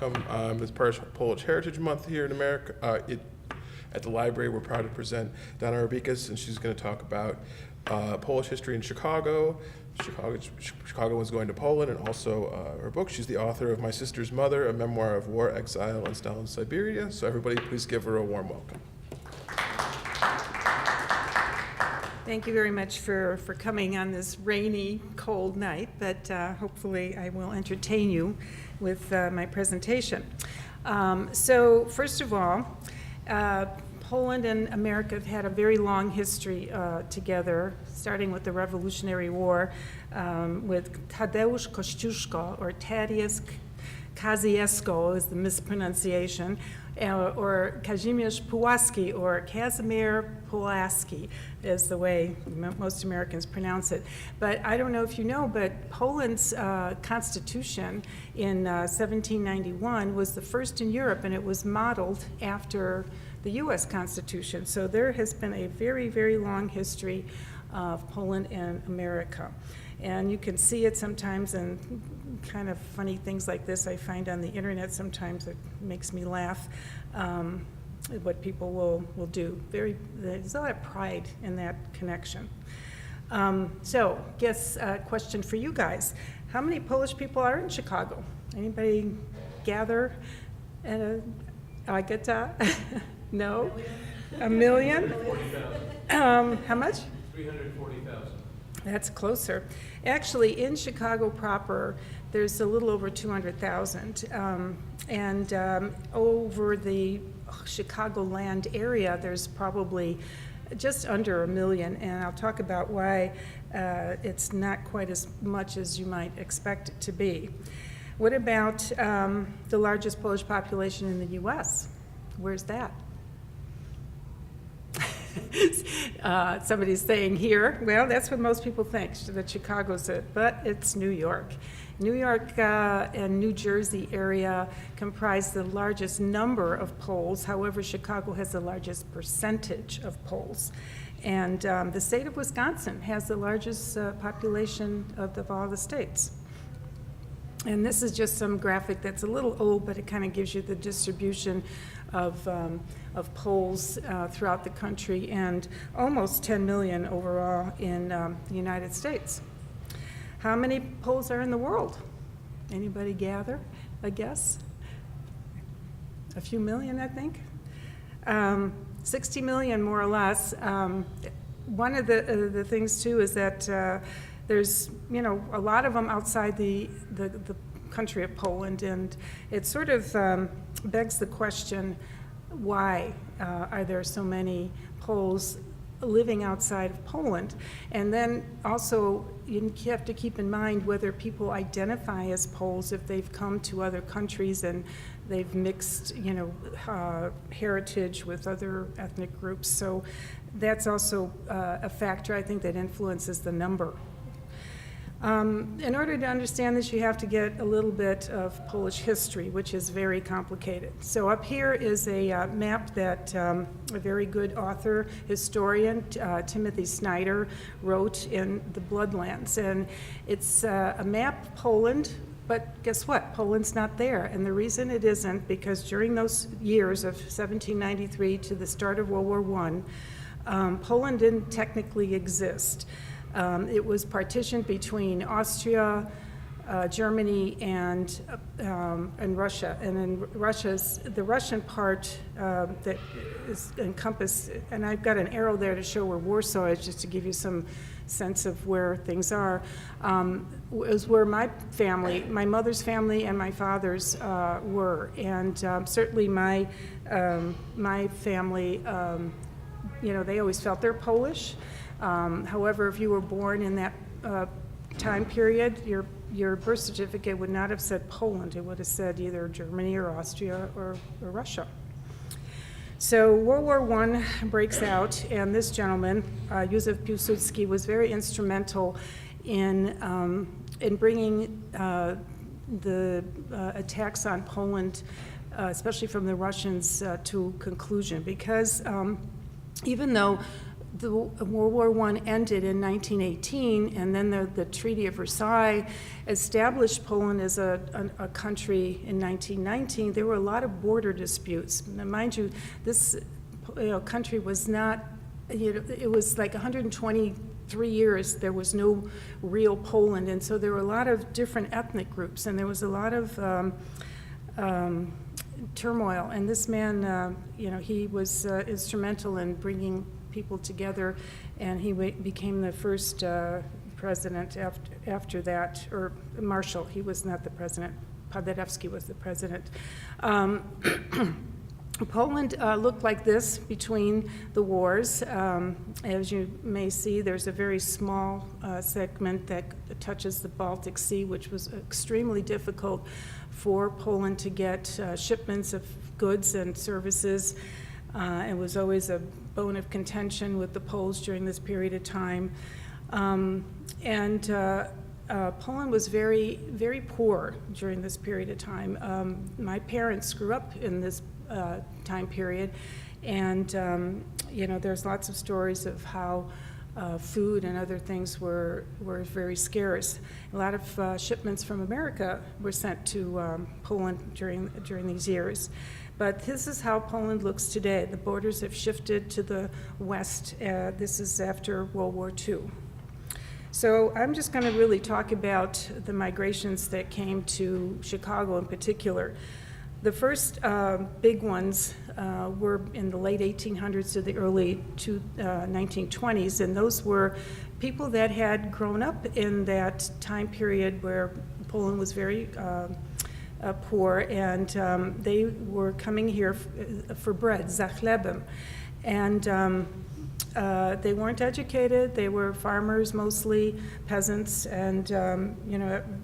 welcome. As part of Polish Heritage Month here in America, at the library, we're proud to present Donna Urbikas, and she's going to talk about Polish history in Chicago. Chicagoans going to Poland, and also her book. She's the author of My Sister's Mother, a memoir of war, exile, and Stalin's Siberia. So everybody, please give her a warm welcome. Thank you very much for coming on this rainy, cold night, but hopefully I will entertain you with my presentation. So first of all, Poland and America have had a very long history together, starting with the Revolutionary War with Tadeusz Kościuszko, or Tadeusz Kosciuszko is the mispronunciation, or Kazimierz Pułaski, or Casimir Pulaski is the way most Americans pronounce it. But I don't know if you know, but Poland's constitution in 1791 was the first in Europe, and it was modeled after the U.S. Constitution. So there has been a very, very long history of Poland and America. And you can see it sometimes in kind of funny things like this I find on the internet. Sometimes it makes me laugh, what people will do. There's a lot of pride in that connection. So, guess question for you guys. How many Polish people are in Chicago? Anybody gather at a Agata? No? A million? How much? 340,000. That's closer. Actually, in Chicago proper, there's a little over 200,000. And over the Chicagoland area, there's probably just under a million. And I'll talk about why it's not quite as much as you might expect it to be. What about the largest Polish population in the U.S.? Where's that? Somebody's saying here. Well, that's what most people think, that Chicago's it, but it's New York. New York and New Jersey area comprise the largest number of Poles. However, Chicago has the largest percentage of Poles. And the state of Wisconsin has the largest population of all the states. And this is just some graphic that's a little old, but it kind of gives you the distribution of Poles throughout the country, and almost 10 million overall in the United States. How many Poles are in the world? Anybody gather a guess? A few million, I think. 60 million, more or less. One of the things, too, is that there's, a lot of them outside the country of Poland, and it sort of begs the question, why are there so many Poles living outside of Poland? And then also you have to keep in mind whether people identify as Poles if they've come to other countries and they've mixed, heritage with other ethnic groups. So that's also a factor, I think, that influences the number. In order to understand this, you have to get a little bit of Polish history, which is very complicated. So up here is a map that a very good author, historian, Timothy Snyder, wrote in the Bloodlands. And it's a map of Poland, but guess what? Poland's not there. And the reason it isn't, because during those years of 1793 to the start of World War I, Poland didn't technically exist. It was partitioned between Austria, Germany, and Russia. And in the Russian part that is encompassed, and I've got an arrow there to show where Warsaw is, just to give you some sense of where things are, is where my family, my mother's family and my father's were. And certainly my family, they always felt they're Polish. However, if you were born in that time period, your birth certificate would not have said Poland. It would have said either Germany or Austria or Russia. So World War I breaks out, and this gentleman, Józef Piłsudski, was very instrumental in bringing the attacks on Poland, especially from the Russians, to conclusion. Because even though the World War I ended in 1918, and then the Treaty of Versailles established Poland as a country in 1919. There were a lot of border disputes. Now, mind you, this country was not, it was like 123 years there was no real Poland, and so there were a lot of different ethnic groups, and there was a lot of turmoil. And this man, he was instrumental in bringing people together, and he became the first president after that, or marshal. He was not the president. Paderewski was the president. Poland looked like this between the wars. As you may see, there's a very small segment that touches the Baltic Sea, which was extremely difficult for Poland to get shipments of goods and services. It was always a bone of contention with the Poles during this period of time. Poland was very, very poor during this period of time. My parents grew up in this time period, and there's lots of stories of how food and other things were very scarce. A lot of shipments from America were sent to Poland during these years. But this is how Poland looks today. The borders have shifted to the west. This is after World War II. So I'm just going to really talk about the migrations that came to Chicago in particular. The first big ones were in the late 1800s to the early 1920s, and those were people that had grown up in that time period where Poland was very poor, and they were coming here for bread, za chlebem. And they weren't educated. They were farmers, mostly peasants, and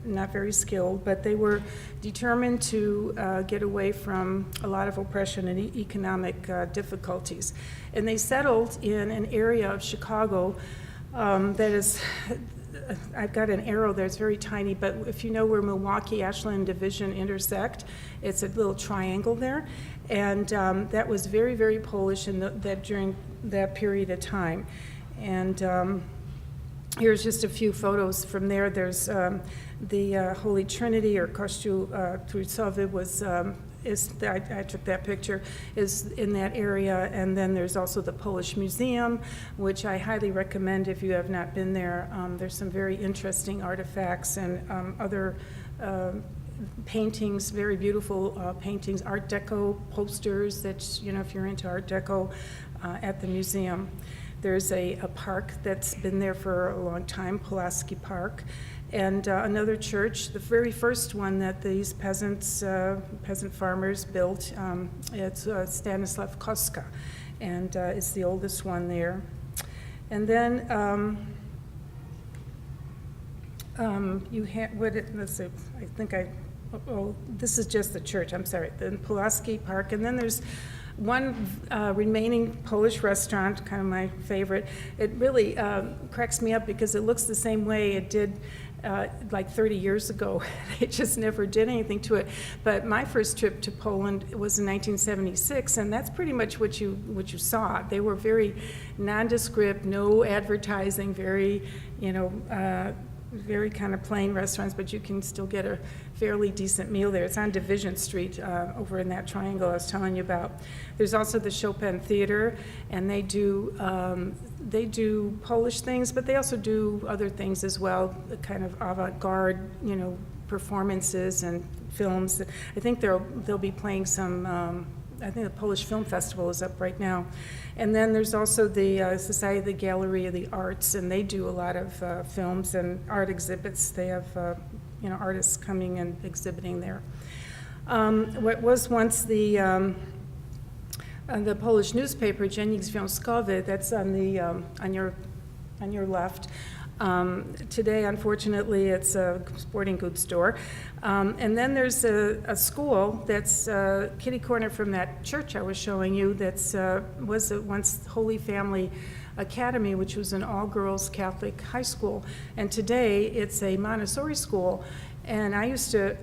not very skilled, but they were determined to get away from a lot of oppression and economic difficulties. And they settled in an area of Chicago that is, I've got an arrow there, it's very tiny, but if you know where Milwaukee, Ashland Division intersect, it's a little triangle there. And that was very, very Polish during that period of time. And here's just a few photos from there. There's the Holy Trinity, or Kościół Trójcowy I took that picture, is in that area. And then there's also the Polish Museum, which I highly recommend if you have not been there. There's some very interesting artifacts and other paintings, very beautiful paintings, Art Deco posters that, if you're into Art Deco, at the museum. There's a park that's been there for a long time, Pulaski Park, and another church, the very first one that these peasant farmers built. It's Stanislav Kostka, and it's the oldest one there. And then you have, let's see, I think this is just the church, I'm sorry, the Pulaski Park. And then there's one remaining Polish restaurant, kind of my favorite. It really cracks me up because it looks the same way it did like 30 years ago. They just never did anything to it. But my first trip to Poland was in 1976, and that's pretty much what you saw. They were very nondescript, no advertising, very, very kind of plain restaurants, but you can still get a fairly decent meal there. It's on Division Street over in that triangle I was telling you about. There's also the Chopin Theater, and they do Polish things, but they also do other things as well, the kind of avant-garde, performances and films. I think they'll be playing some. I think the Polish Film Festival is up right now. And then there's also the Society of the Gallery of the Arts, and they do a lot of films and art exhibits. They have artists coming and exhibiting there. What was once the Polish newspaper, Dziennik Związkowy, that's on your left. Today, unfortunately, it's a sporting goods store. And then there's a school that's kitty corner from that church I was showing you that's was once Holy Family Academy, which was an all-girls Catholic high school. And today, it's a Montessori school. And I used to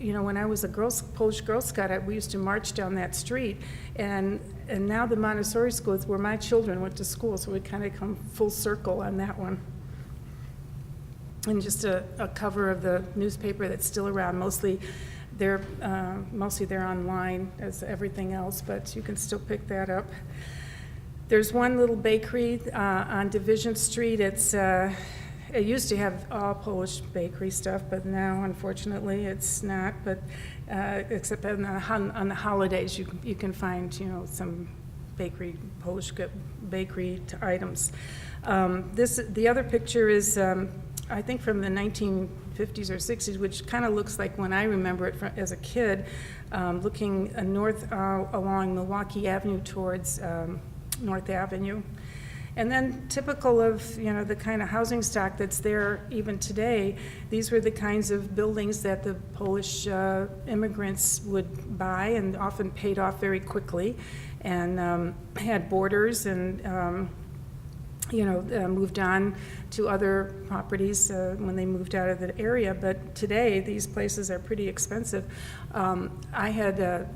when I was a Polish Girl Scout, we used to march down that street, and now the Montessori school is where my children went to school, so we kind of come full circle on that one. And just a cover of the newspaper that's still around. Mostly they're online as everything else, but you can still pick that up. There's one little bakery on Division Street. It used to have all Polish bakery stuff, but now, unfortunately, it's not. But except on the holidays, you can find some Polish bakery items. The other picture is, I think, from the 1950s or 60s, which kind of looks like when I remember it as a kid, looking north along Milwaukee Avenue towards North Avenue. And then typical of the kind of housing stock that's there even today, these were the kinds of buildings that the Polish immigrants would buy and often paid off very quickly, and had borders and moved on to other properties when they moved out of the area. But today, these places are pretty expensive. I had a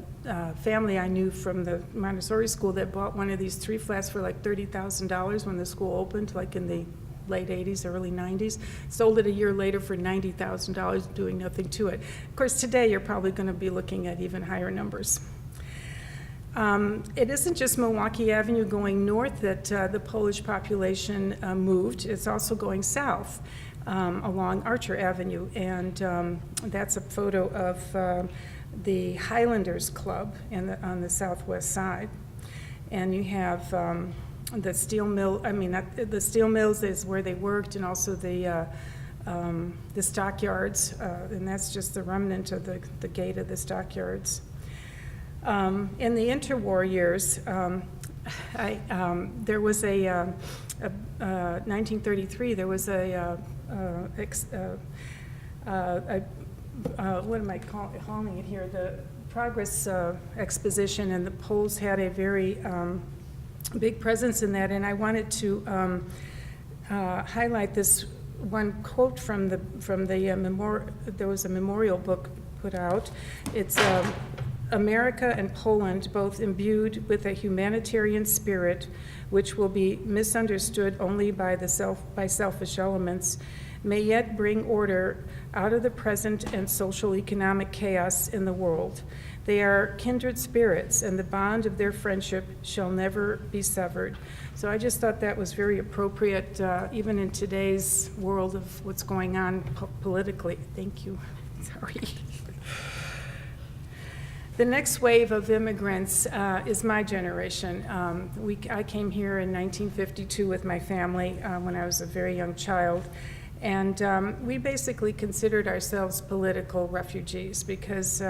family I knew from the Montessori school that bought one of these 3 flats for like $30,000 when the school opened, like in the late 80s, early 90s. Sold it a year later for $90,000, doing nothing to it. Of course, today you're probably going to be looking at even higher numbers. It isn't just Milwaukee Avenue going north that the Polish population moved. It's also going south along Archer Avenue, and that's a photo of the Highlanders Club on the southwest side. And you have the steel mill. The steel mills is where they worked, and also the stockyards, and that's just the remnant of the gate of the stockyards. In the interwar years, there was a 1933. There was what am I calling it here? The Progress Exposition, and the Poles had a very big presence in that. And I wanted to highlight this one quote from the Memoir. There was a memorial book put out. It's America and Poland, both imbued with a humanitarian spirit, which will be misunderstood only by selfish elements, may yet bring order out of the present and social economic chaos in the world. They are kindred spirits, and the bond of their friendship shall never be severed. So I just thought that was very appropriate, even in today's world of what's going on politically. Thank you. Sorry. The next wave of immigrants is my generation. I came here in 1952 with my family when I was a very young child. And we basically considered ourselves political refugees because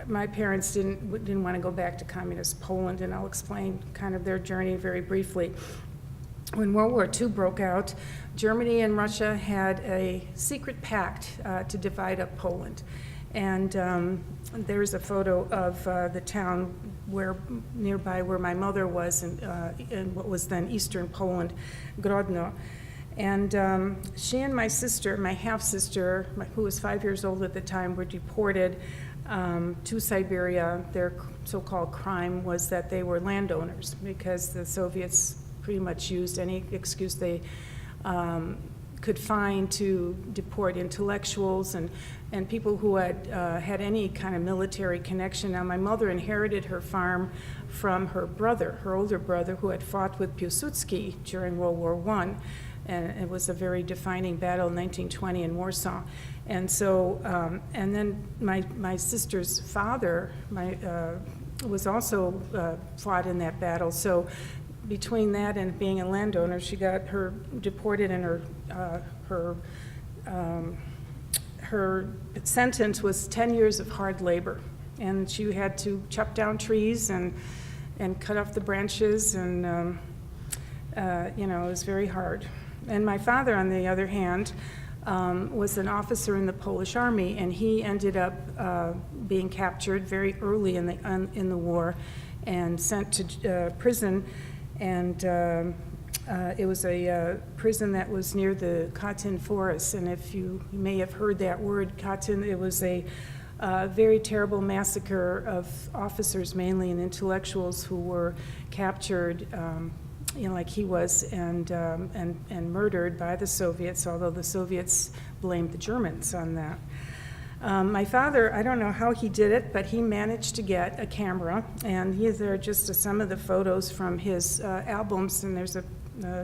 my parents didn't want to go back to communist Poland, and I'll explain kind of their journey very briefly. When World War II broke out, Germany and Russia had a secret pact to divide up Poland. And there's a photo of the town nearby where my mother was in what was then Eastern Poland, Grodno. And she and my sister, my half-sister, who was 5 years old at the time, were deported to Siberia. Their so-called crime was that they were landowners, because the Soviets pretty much used any excuse they could find to deport intellectuals and people who had had any kind of military connection. Now, my mother inherited her farm from her brother, her older brother, who had fought with Piłsudski during World War I. And it was a very defining battle in 1920 in Warsaw. And so, and then my sister's father was also fought in that battle. So between that and being a landowner, she got her deported, and her sentence was 10 years of hard labor. And she had to chop down trees and cut off the branches, and it was very hard. And my father, on the other hand, was an officer in the Polish army, and he ended up being captured very early in the war and sent to prison. And It was a prison that was near the Katyn forest, and if you may have heard that word, Katyn, it was a very terrible massacre of officers, mainly, and intellectuals who were captured, like he was, and murdered by the Soviets, although the Soviets blamed the Germans on that. My father, I don't know how he did it, but he managed to get a camera, and there are just some of the photos from his albums, and there's a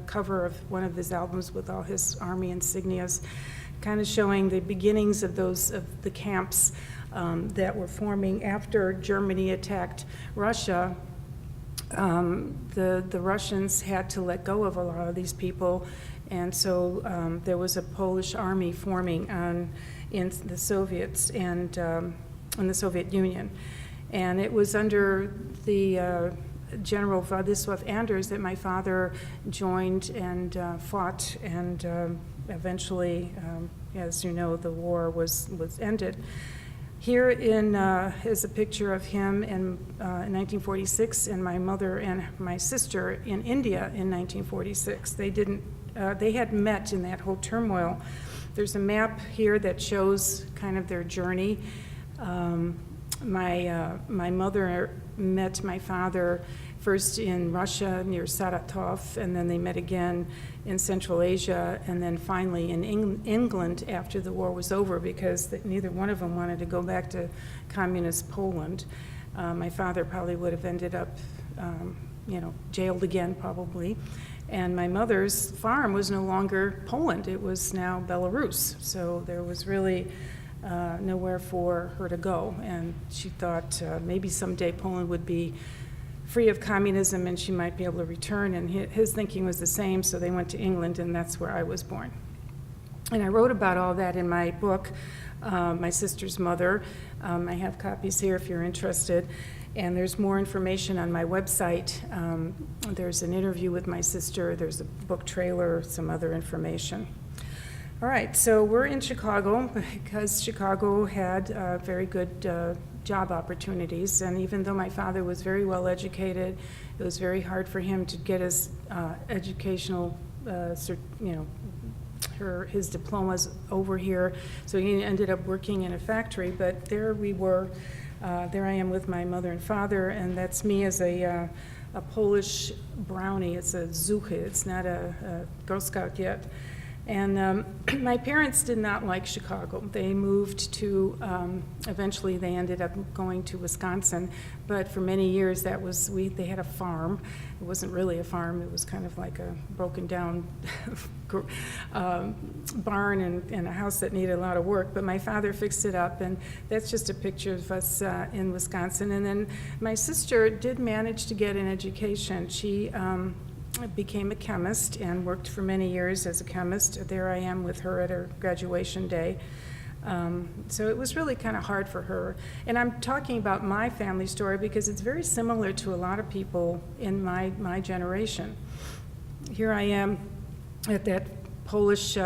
cover of one of his albums with all his army insignias, kind of showing the beginnings of the camps that were forming after Germany attacked Russia. The Russians had to let go of a lot of these people, and so there was a Polish army forming in the Soviets and in the Soviet Union. And it was under the General Władysław Anders that my father joined and fought, and eventually, as you know, the war was ended. Here is a picture of him in 1946, and my mother and my sister in India in 1946. They had met in that whole turmoil. There's a map here that shows kind of their journey. My mother met my father first in Russia near Saratov, and then they met again in Central Asia, and then finally in England after the war was over, because neither one of them wanted to go back to communist Poland. My father probably would have ended up, jailed again probably. And my mother's farm was no longer Poland, it was now Belarus. So there was really nowhere for her to go. And she thought maybe someday Poland would be free of communism and she might be able to return. And his thinking was the same, so they went to England, and that's where I was born. And I wrote about all that in my book, My Sister's Mother. I have copies here if you're interested. And there's more information on my website. There's an interview with my sister, there's a book trailer, some other information. All right, so we're in Chicago because Chicago had very good job opportunities. And even though my father was very well educated, it was very hard for him to get his educational, his diplomas over here. So he ended up working in a factory, but there we were. There I am with my mother and father, and that's me as a Polish brownie. It's a zuchy, it's not a Girl Scout yet. And my parents did not like Chicago. They moved to, eventually they ended up going to Wisconsin, but for many years they had a farm. It wasn't really a farm, it was kind of like a broken down barn and a house that needed a lot of work, but my father fixed it up, and that's just a picture of us in Wisconsin. And then my sister did manage to get an education. She became a chemist and worked for many years as a chemist. There I am with her at her graduation day. So it was really kind of hard for her. And I'm talking about my family story because it's very similar to a lot of people in my generation. Here I am at that Polish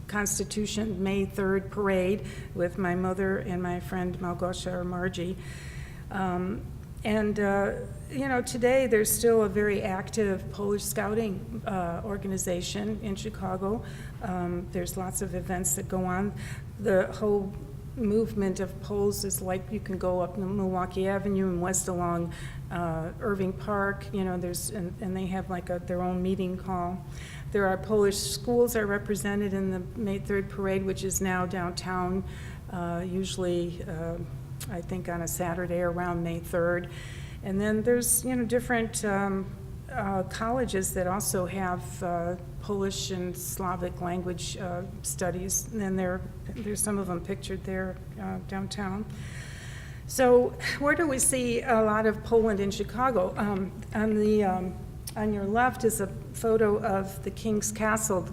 Constitution May 3rd parade with my mother and my friend Małgosia or Margie. Today there's still a very active Polish scouting organization in Chicago. There's lots of events that go on. The whole movement of Poles is like you can go up Milwaukee Avenue and west along Irving Park. And they have like their own meeting hall. There are Polish schools are represented in the May 3rd parade, which is now downtown, usually I think on a Saturday around May 3rd. And then there's, different colleges that also have Polish and Slavic language studies, and there's some of them pictured there downtown. So where do we see a lot of Poland in Chicago? On your left is a photo of the King's Castle,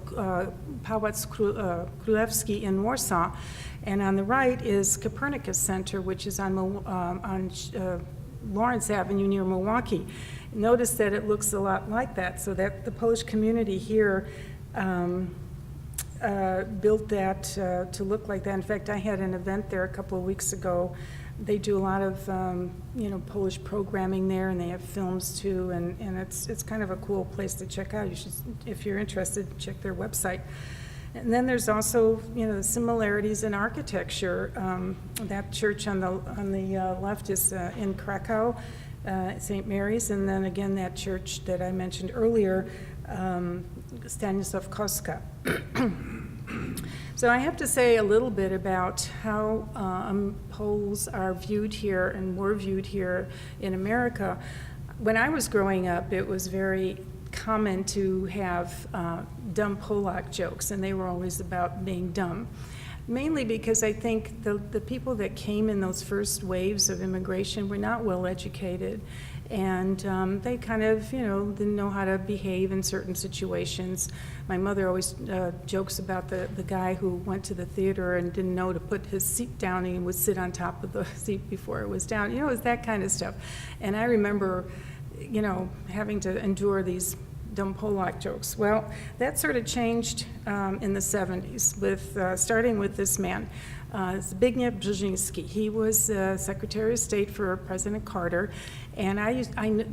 Pałac Królewski in Warsaw, and on the right is Copernicus Center, which is on Lawrence Avenue near Milwaukee. Notice that it looks a lot like that, so that the Polish community here built that to look like that. In fact, I had an event there a couple of weeks ago. They do a lot of, Polish programming there, and they have films too, and it's kind of a cool place to check out. You should, if you're interested, check their website. And then there's also, similarities in architecture. That church on the left is in Krakow, St. Mary's, and then again that church that I mentioned earlier, Stanisław Kostka. So I have to say a little bit about how Poles are viewed here and were viewed here in America. When I was growing up, it was very common to have dumb Polak jokes, and they were always about being dumb. Mainly because I think the people that came in those first waves of immigration were not well educated, and they kind of, didn't know how to behave in certain situations. My mother always jokes about the guy who went to the theater and didn't know to put his seat down, and he would sit on top of the seat before it was down. It was that kind of stuff. And I remember, having to endure these dumb Polak jokes. Well, that sort of changed in the 70s, with starting with this man, Zbigniew Brzezinski. He was Secretary of State for President Carter, and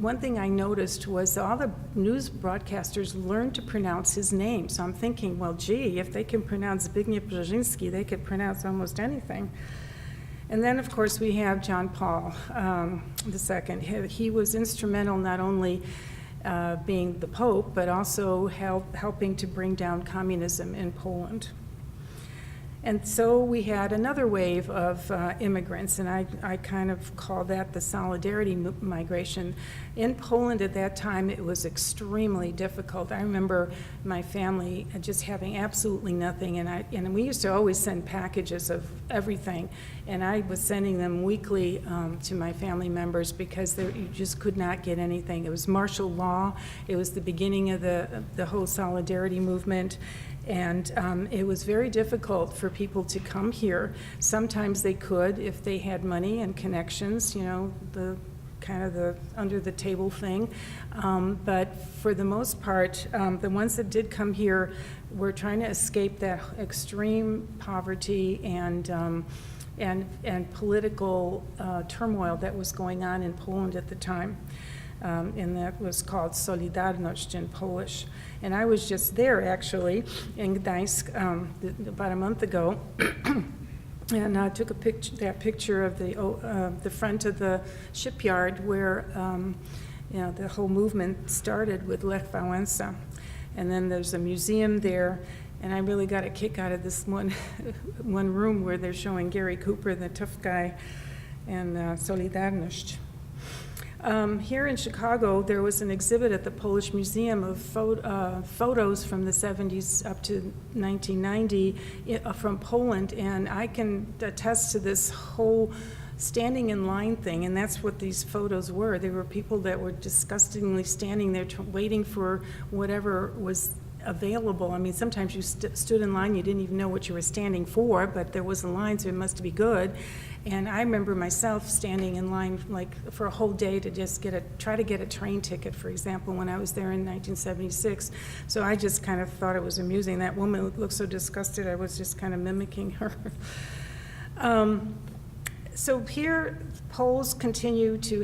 one thing I noticed was all the news broadcasters learned to pronounce his name. So I'm thinking, well, gee, if they can pronounce Zbigniew Brzezinski, they could pronounce almost anything. And then, of course, we have John Paul II. He was instrumental not only being the Pope, but also helping to bring down communism in Poland. And so we had another wave of immigrants, and I kind of call that the solidarity migration. In Poland at that time, it was extremely difficult. I remember my family just having absolutely nothing, and we used to always send packages of everything, and I was sending them weekly to my family members because you just could not get anything. It was martial law. It was the beginning of the whole solidarity movement. And it was very difficult for people to come here. Sometimes they could if they had money and connections, the kind of the under the table thing. But for the most part, the ones that did come here were trying to escape that extreme poverty and political turmoil that was going on in Poland at the time. And that was called Solidarność in Polish. And I was just there, actually, in Gdańsk about a month ago, and I took that picture of the front of the shipyard where the whole movement started with Lech Wałęsa. And then there's a museum there, and I really got a kick out of this one room where they're showing Gary Cooper, the tough guy, and Solidarność. Here in Chicago, there was an exhibit at the Polish Museum of photos from the 70s up to 1990 from Poland, and I can attest to this whole standing in line thing, and that's what these photos were. They were people that were disgustingly standing there waiting for whatever was available. I mean, sometimes you stood in line, you didn't even know what you were standing for, but there was a line, so it must be good. And I remember myself standing in line like for a whole day to just try to get a train ticket, for example, when I was there in 1976. So I just kind of thought it was amusing. That woman looked so disgusted, I was just kind of mimicking her. So here, Poles continue to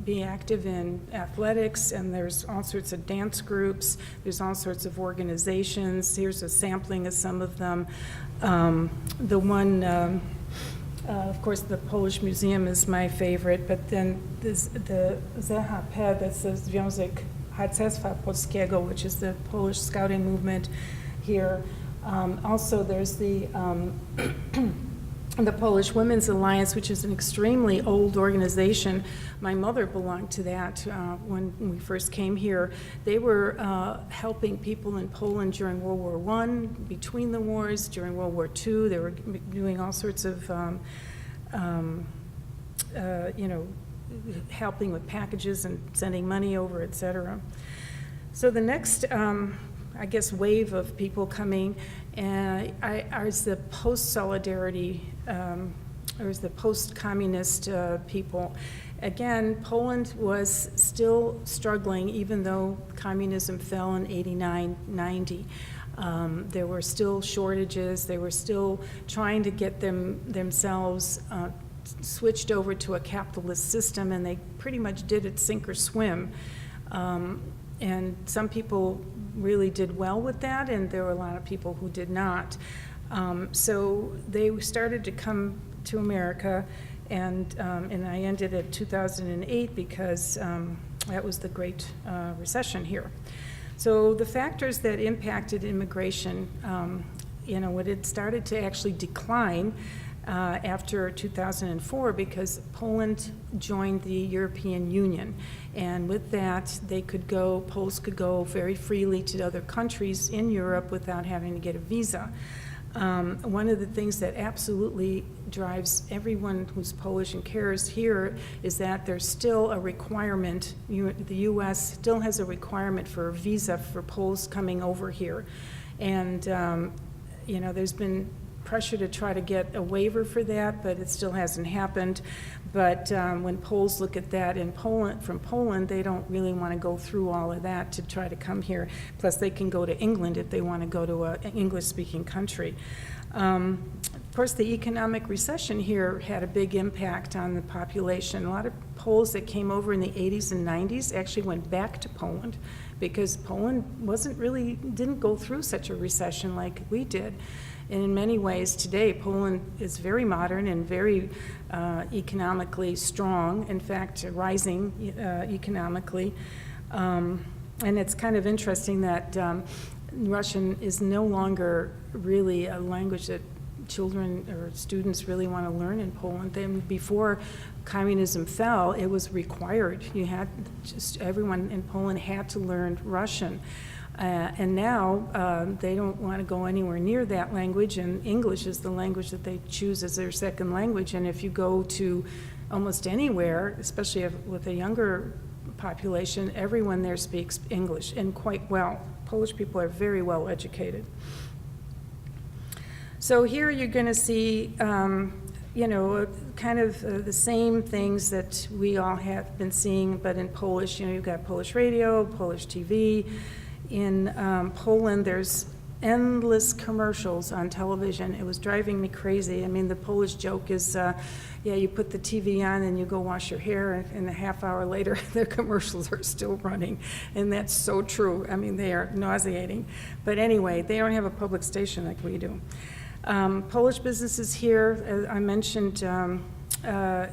be active in athletics, and there's all sorts of dance groups, there's all sorts of organizations. Here's a sampling of some of them. The one, of course, the Polish Museum is my favorite, but then there's the ZHP, that's the Związek Harcerstwa Polskiego, which is the Polish scouting movement here. Also, there's the Polish Women's Alliance, which is an extremely old organization. My mother belonged to that when we first came here. They were helping people in Poland during World War I, between the wars, during World War II. They were doing all sorts of, helping with packages and sending money over, et cetera. So the next, I guess, wave of people coming is the post-solidarity, or is the post-communist people. Again, Poland was still struggling, even though communism fell in 89, 90. There were still shortages. They were still trying to get themselves switched over to a capitalist system, and they pretty much did it sink or swim. And some people really did well with that, and there were a lot of people who did not. So they started to come to America, and I ended at 2008 because that was the Great Recession here. So the factors that impacted immigration, when it started to actually decline after 2004, because Poland joined the European Union, and with that Poles could go very freely to other countries in Europe without having to get a visa. One of the things that absolutely drives everyone who's Polish and cares here is that there's still a requirement, the U.S. still has a requirement for a visa for Poles coming over here. And, there's been pressure to try to get a waiver for that, but it still hasn't happened. But when Poles look at that from Poland, they don't really want to go through all of that to try to come here. Plus, they can go to England if they want to go to an English-speaking country. Of course, the economic recession here had a big impact on the population. A lot of Poles that came over in the 80s and 90s actually went back to Poland because Poland didn't go through such a recession like we did. And in many ways today, Poland is very modern and very economically strong, in fact, rising economically. And it's kind of interesting that Russian is no longer really a language that children or students really want to learn in Poland. Then before communism fell, it was required. Everyone in Poland had to learn Russian. And now they don't want to go anywhere near that language, and English is the language that they choose as their second language. And if you go to almost anywhere, especially with a younger population, everyone there speaks English, and quite well. Polish people are very well educated. So here you're going to see kind of the same things that we all have been seeing, but in Polish. You've got Polish radio, Polish TV. In Poland, there's endless commercials on television. It was driving me crazy. I mean, the Polish joke is, you put the TV on and you go wash your hair, and a half hour later, the commercials are still running. And that's so true. I mean, they are nauseating. But anyway, they don't have a public station like we do. Polish businesses here, as I mentioned,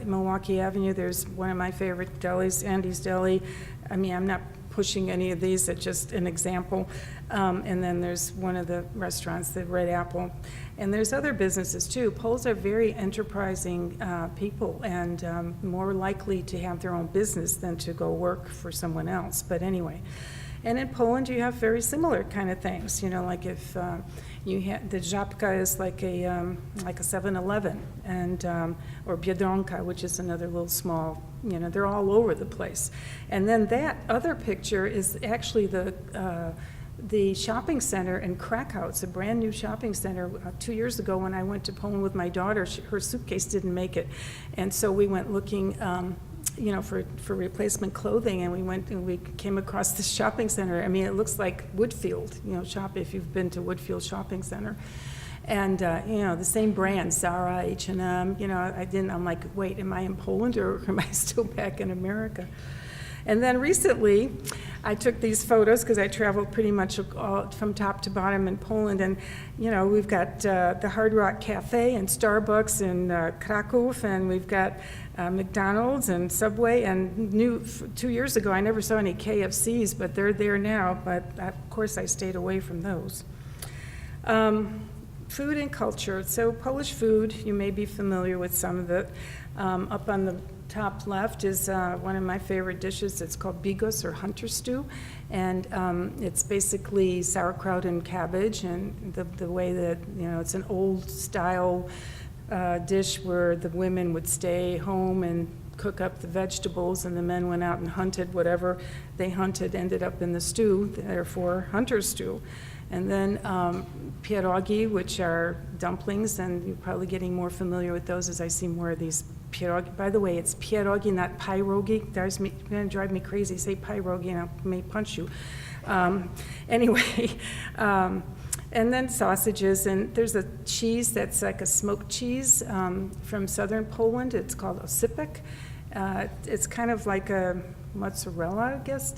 Milwaukee Avenue, there's one of my favorite delis, Andy's Deli. I mean, I'm not pushing any of these, it's just an example. And then there's one of the restaurants, the Red Apple. And there's other businesses too. Poles are very enterprising people, and more likely to have their own business than to go work for someone else. But anyway. And in Poland, you have very similar kind of things. Like if you have the Żabka is like a 7-Eleven, and or Biedronka, which is another little small. They're all over the place. And then that other picture is actually the shopping center in Krakow. It's a brand new shopping center. 2 years ago, when I went to Poland with my daughter, her suitcase didn't make it, and so we went looking. For replacement clothing, and we came across this shopping center. I mean, it looks like Woodfield, shop if you've been to Woodfield Shopping Center. And, the same brands, Zara, H&M, I'm like, wait, am I in Poland or am I still back in America? And then recently, I took these photos because I traveled pretty much all, from top to bottom in Poland, and we've got the Hard Rock Cafe and Starbucks in Kraków, and we've got McDonald's and Subway, and 2 years ago I never saw any KFCs, but they're there now, but of course I stayed away from those. Food and culture. So Polish food, you may be familiar with some of it. Up on the top left is one of my favorite dishes. It's called bigos, or hunter stew, and it's basically sauerkraut and cabbage, and the way that, it's an old style dish where the women would stay home and cook up the vegetables, and the men went out and hunted. Whatever they hunted ended up in the stew, therefore hunter stew. And then pierogi, which are dumplings, and you're probably getting more familiar with those as I see more of these pierogi. By the way, it's pierogi, not pierogi. It's going to drive me crazy. Say pierogi and I may punch you. Anyway, And then sausages, and there's a cheese that's like a smoked cheese from southern Poland. It's called osypek. It's kind of like a mozzarella, I guess,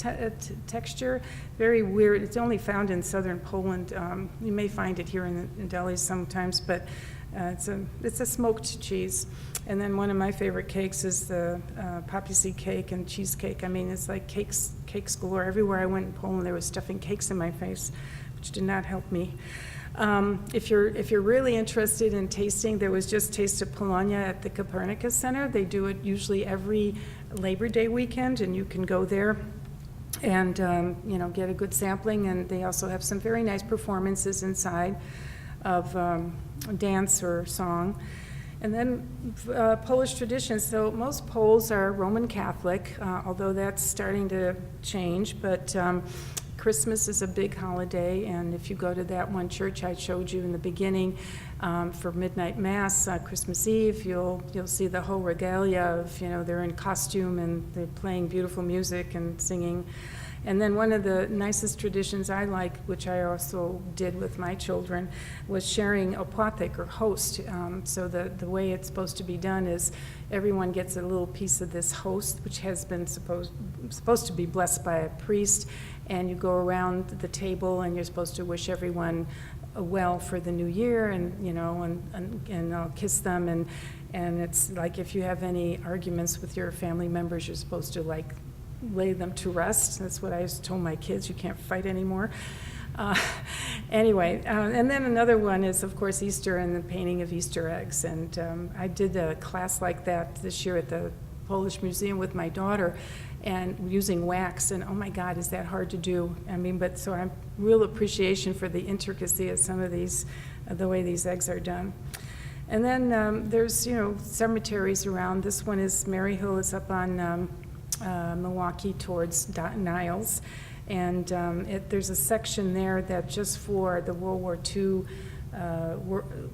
texture. Very weird. It's only found in southern Poland. You may find it here in delis sometimes, but it's a smoked cheese. And then one of my favorite cakes is the poppy seed cake and cheesecake. I mean, it's like cakes galore. Everywhere I went in Poland, there was stuffing cakes in my face, which did not help me. If you're really interested in tasting, there was just Taste of Polonia at the Copernicus Center. They do it usually every Labor Day weekend, and you can go there and get a good sampling. And they also have some very nice performances inside of dance or song. And then Polish traditions. So most Poles are Roman Catholic, although that's starting to change. But Christmas is a big holiday, and if you go to that one church I showed you in the beginning for midnight mass, Christmas Eve, you'll see the whole regalia of, they're in costume and they're playing beautiful music and singing. And then one of the nicest traditions I like, which I also did with my children, was sharing opłatek or host. So the way it's supposed to be done is everyone gets a little piece of this host, which has been supposed to be blessed by a priest, and you go around the table and you're supposed to wish everyone well for the new year, and I'll kiss them, and it's like if you have any arguments with your family members, you're supposed to lay them to rest. That's what I told my kids, you can't fight anymore. Anyway, and then another one is, of course, Easter and the painting of Easter eggs. And I did a class like that this year at the Polish Museum with my daughter, and using wax, and oh my God, is that hard to do. I mean, but so I'm real appreciation for the intricacy of some of these, the way these eggs are done. And then there's, cemeteries around. This one is Maryhill, is up on Milwaukee towards Niles, and there's a section there that just for the World War II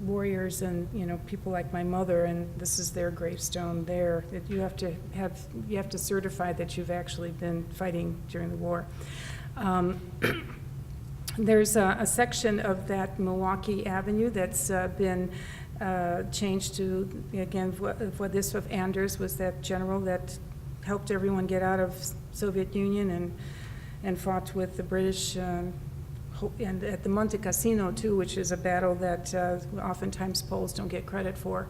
warriors and people like my mother, and this is their gravestone there. That you have to certify that you've actually been fighting during the war. There's a section of that Milwaukee Avenue that's been changed to, again, Władysław Anders was that general that helped everyone get out of Soviet Union and fought with the British, and at the Monte Cassino too, which is a battle that oftentimes Poles don't get credit for.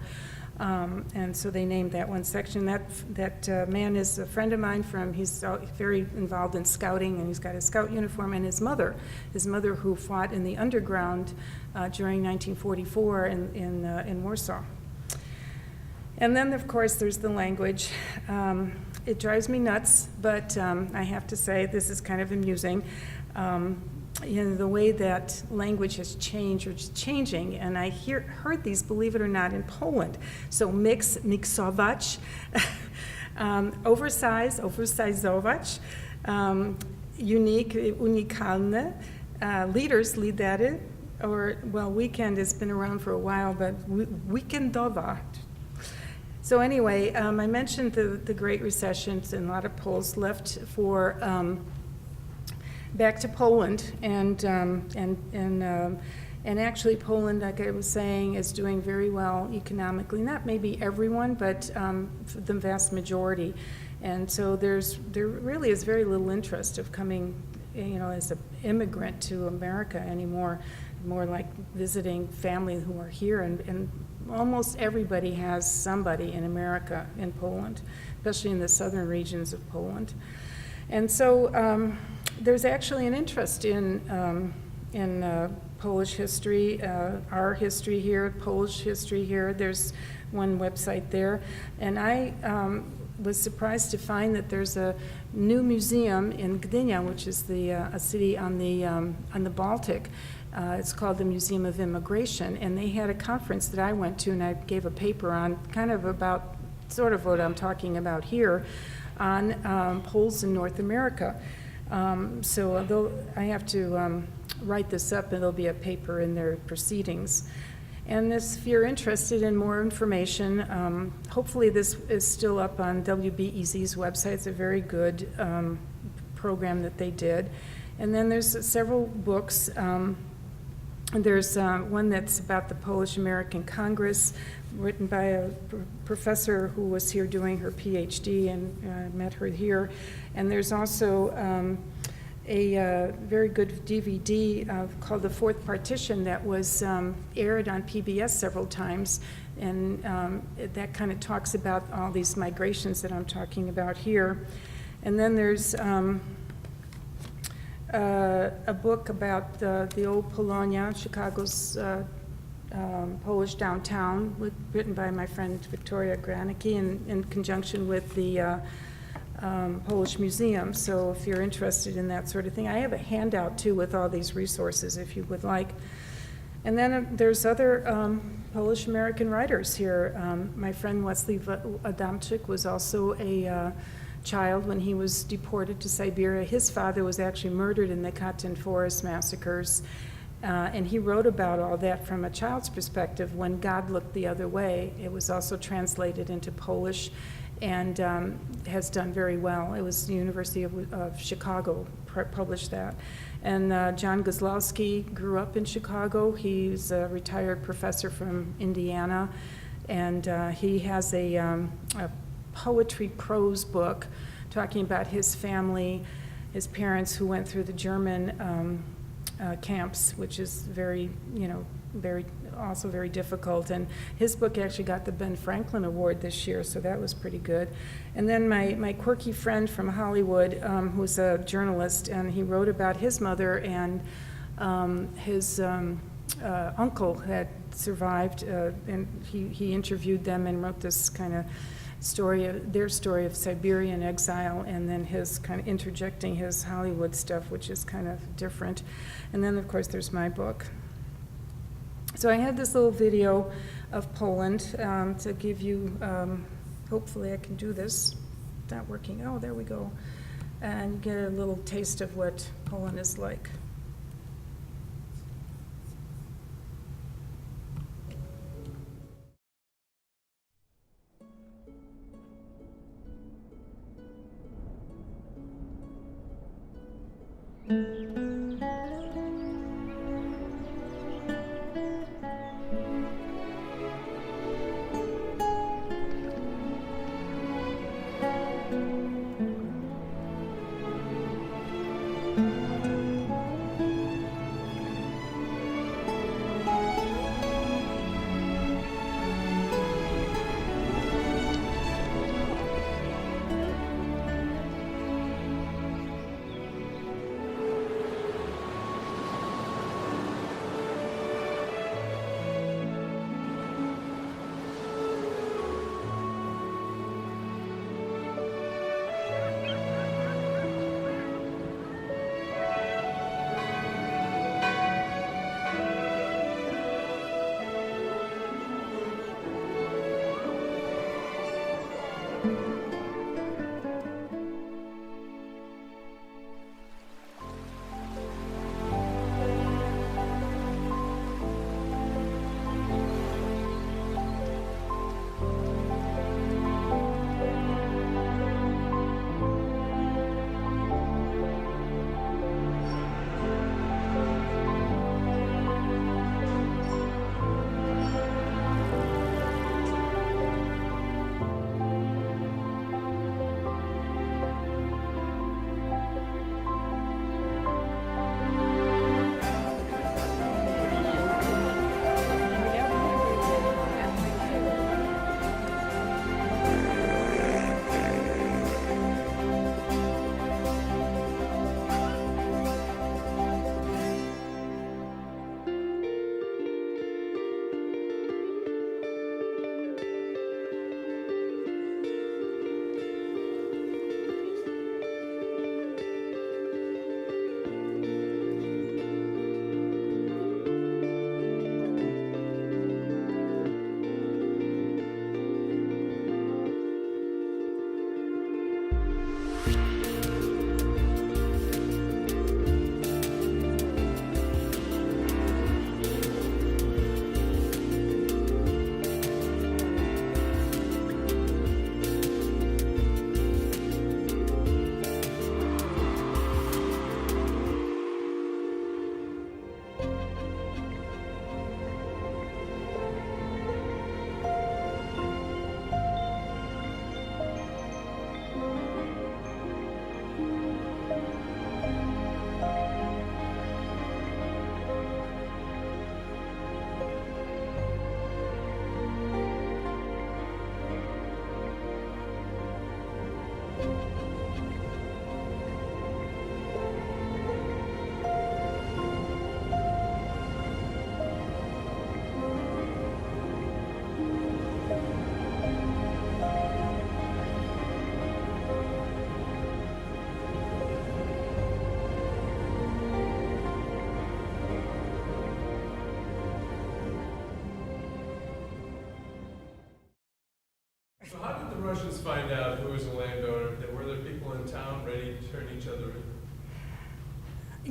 And so they named that one section. That man is a friend of mine he's very involved in scouting, and he's got a scout uniform, and his mother who fought in the underground during 1944 in Warsaw. And then, of course, there's the language. It drives me nuts, but I have to say this is kind of amusing. The way that language has changed or is changing, and I heard these, believe it or not, in Poland. So mixować, oversize, oversizować, unique, unikalne, leaders lead that in, or, well, weekend has been around for a while, but weekendowa. So anyway, I mentioned the Great Recessions, and a lot of Poles left for back to Poland, and actually Poland, like I was saying, is doing very well economically. Not maybe everyone, but the vast majority. And so there really is very little interest of coming, as an immigrant to America anymore. More like visiting family who are here, and almost everybody has somebody in America, in Poland, especially in the southern regions of Poland. And so there's actually an interest in Polish history, our history here, Polish history here. There's one website there, and I was surprised to find that there's a new museum in Gdynia, which is a city on the Baltic. It's called the Museum of Immigration, and they had a conference that I went to, and I gave a paper on kind of about sort of what I'm talking about here on Poles in North America. So I have to write this up, and there'll be a paper in their proceedings. And if you're interested in more information, hopefully this is still up on WBEZ's website. It's a very good program that they did. And then there's several books. And there's one that's about the Polish-American Congress, written by a professor who was here doing her PhD, and met her here. And there's also a very good DVD called The Fourth Partition that was aired on PBS several times, and that kind of talks about all these migrations that I'm talking about here. And then there's a book about the old Polonia, Chicago's Polish downtown, written by my friend Victoria Granicki in conjunction with the Polish Museum. So if you're interested in that sort of thing, I have a handout too with all these resources if you would like. And then there's other Polish-American writers here. My friend Wesley Adamczyk was also a child when he was deported to Siberia. His father was actually murdered in the Katyn Forest massacres, and he wrote about all that from a child's perspective, When God Looked the Other Way. It was also translated into Polish and has done very well. It was the University of Chicago published that. And John Gozlowski grew up in Chicago. He's a retired professor from Indiana, and he has a poetry prose book talking about his family, his parents who went through the German camps, which is very difficult. And his book actually got the Ben Franklin Award this year, so that was pretty good. And then my quirky friend from Hollywood, who's a journalist, and he wrote about his mother and his uncle had survived, and he interviewed them and wrote this kind of their story of Siberia and exile, and then his kind of interjecting his Hollywood stuff, which is kind of different. And then, of course, there's my book. So I had this little video of Poland to give you, hopefully I can do this. Not working. Oh, there we go. And get a little taste of what Poland is like. So how did the Russians find out who was a landowner? Were there people in town ready to turn each other in?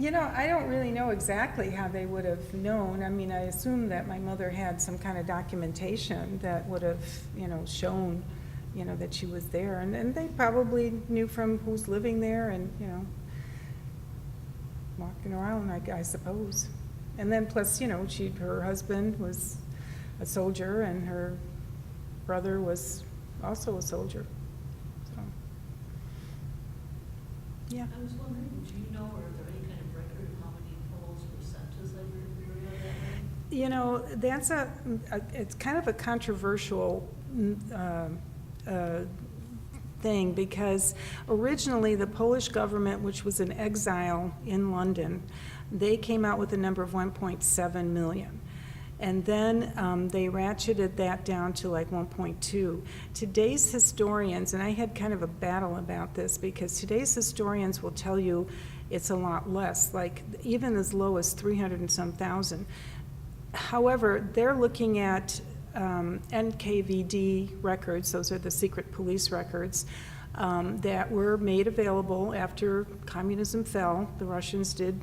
You know, I don't really know exactly how they would have known. I mean, I assume that my mother had some kind of documentation that would have, shown, that she was there. And they probably knew from who's living there and, walking around, I suppose. And then plus, her husband was a soldier and her brother was also a soldier. So, yeah. I was wondering, do you know, or is there any kind of record of how many Poles were sent to Siberia that way? It's kind of a controversial thing, because originally the Polish government, which was in exile in London, they came out with a number of 1.7 million. And then they ratcheted that down to like 1.2. Today's historians, and I had kind of a battle about this, because today's historians will tell you it's a lot less, like even as low as 300 and some thousand. However, they're looking at NKVD records, those are the secret police records, that were made available after communism fell. The Russians did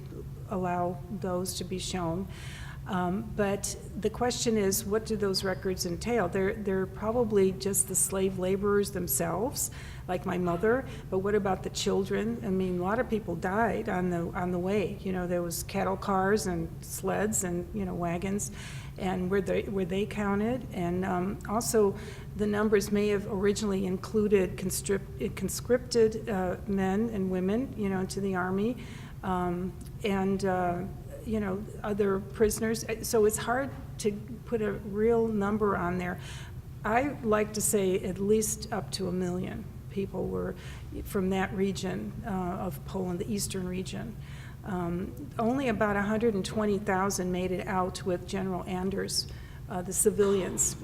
allow those to be shown. But the question is, what do those records entail? They're probably just the slave laborers themselves, like my mother, but what about the children? I mean, a lot of people died on the way. There was cattle cars and sleds and, wagons, and were they counted? And also, the numbers may have originally included conscripted men and women, into the army, other prisoners. So it's hard to put a real number on there. I like to say at least up to 1 million people were from that region of Poland, the eastern region. Only about 120,000 made it out with General Anders, the civilians,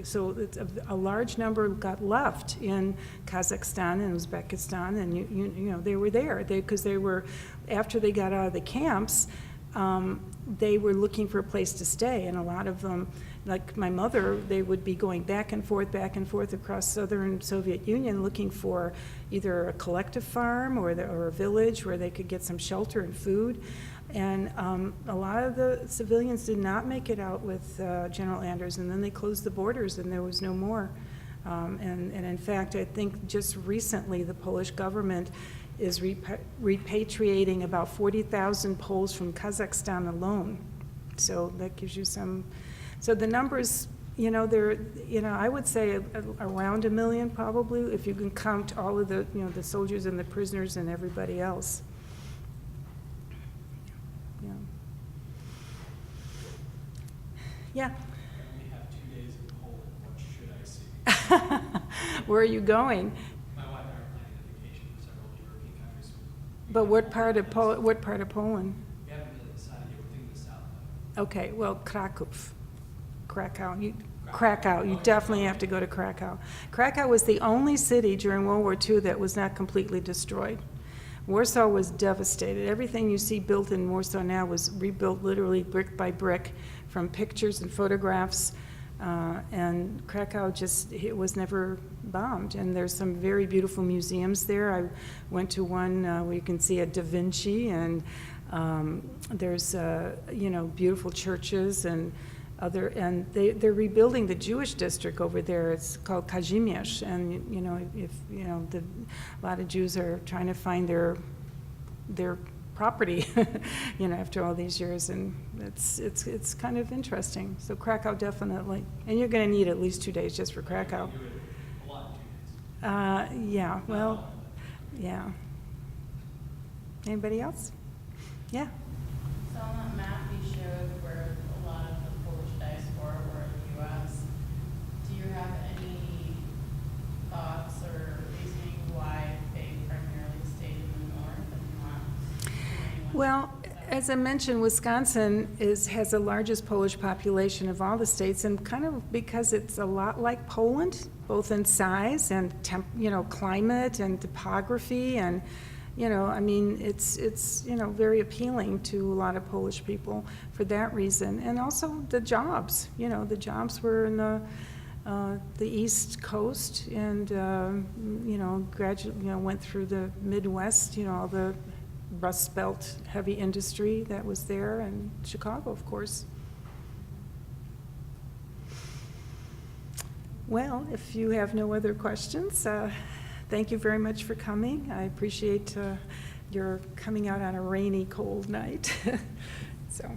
so it's a large number got left in Kazakhstan and Uzbekistan, and they were there because they were, after they got out of the camps, they were looking for a place to stay, and a lot of them, like my mother, they would be going back and forth across southern Soviet Union looking for either a collective farm or a village where they could get some shelter and food. And a lot of the civilians did not make it out with General Anders, and then they closed the borders and there was no more. And in fact, I think just recently the Polish government is repatriating about 40,000 Poles from Kazakhstan alone. So that gives you some, so the numbers, they're, I would say around 1 million probably, if you can count all of the, the soldiers and the prisoners and everybody else. Yeah. I only have 2 days in Poland. What should I see? Where are you going? My wife and I are planning a vacation to several European countries. But what part of Poland? We haven't really decided yet. We're thinking the south of it. Okay, well, Krakow. Krakow. You definitely have to go to Krakow. Krakow was the only city during World War II that was not completely destroyed. Warsaw was devastated. Everything you see built in Warsaw now was rebuilt literally brick by brick from pictures and photographs. And Krakow it was never bombed. And there's some very beautiful museums there. I went to one where you can see a Da Vinci, and there's beautiful churches and they're rebuilding the Jewish district over there. It's called Kazimierz, and a lot of Jews are trying to find their property, after all these years, and it's kind of interesting. So Krakow definitely, and you're going to need at least 2 days just for Krakow. Do it a lot in 2 days. Yeah. Well, yeah. Anybody else? Yeah. So on that map you showed where a lot of the Polish diaspora were in the U.S., do you have any thoughts or Well, as I mentioned, Wisconsin has the largest Polish population of all the states, and kind of because it's a lot like Poland, both in size and climate and topography, and I mean, it's very appealing to a lot of Polish people for that reason, and also the jobs. The jobs were in the East Coast, and gradually went through the Midwest. All the Rust Belt heavy industry that was there, and Chicago, of course. Well, if you have no other questions, thank you very much for coming. I appreciate your coming out on a rainy, cold night. So.